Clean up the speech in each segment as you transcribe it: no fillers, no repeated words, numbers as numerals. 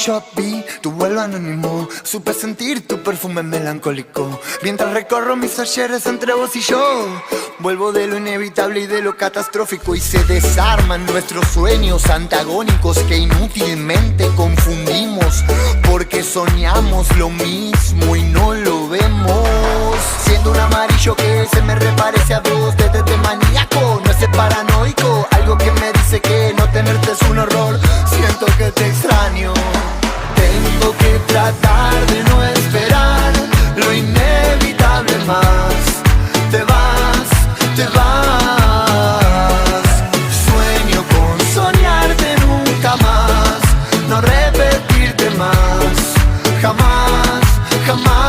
shop vi tu vuelo anónimo. Supe sentir tu perfume melancólico mientras recorro mis ayeres entre vos y yo. Vuelvo de lo inevitable y de lo catastrófico, y se desarman nuestros sueños antagónicos que inútilmente confundimos, porque soñamos lo mismo y no lo vemos. Siendo un amarillo que se me reparece a vos, de maníaco, no es paranoico. Algo que me dice que no tenerte es un horror. Siento que te extraño. Tengo que tratar de no esperar lo inevitable más. Te vas, te vas. Sueño con soñarte nunca más, no repetirte más, jamás, jamás.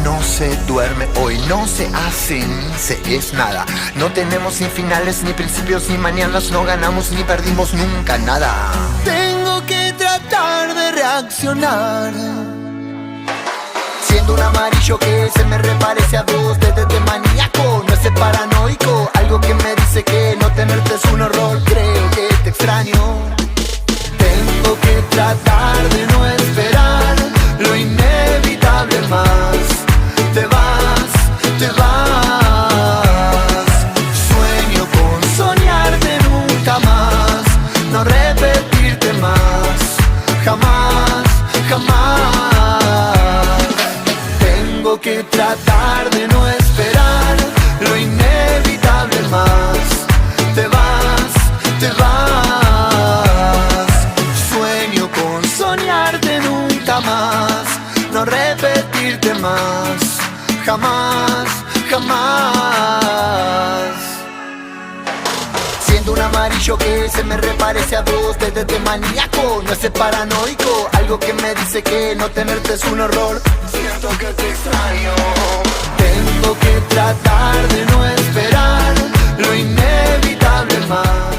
No se duerme, hoy no se hace ni se es nada. No tenemos ni finales, ni principios, ni mañanas. No ganamos ni perdimos nunca nada. Tengo que tratar de reaccionar. Siendo un amarillo que se me reparece a vos, de maníaco, no es paranoico. Algo que me dice que no tenerte es un horror. Creo que te extraño. Tengo que tratar de no esperar lo inevitable más. Te vas, te vas. Sueño con soñarte nunca más, no repetirte más, jamás, jamás. Tengo que tratar de no esperar lo inevitable más. Te vas, te vas. Sueño con soñarte nunca más, no repetirte más, jamás, jamás. Siendo un amarillo que se me reparece a vos, de maníaco, no es paranoico. Algo que me dice que no tenerte es un horror. Siento que te extraño. Tengo que tratar de no esperar lo inevitable más.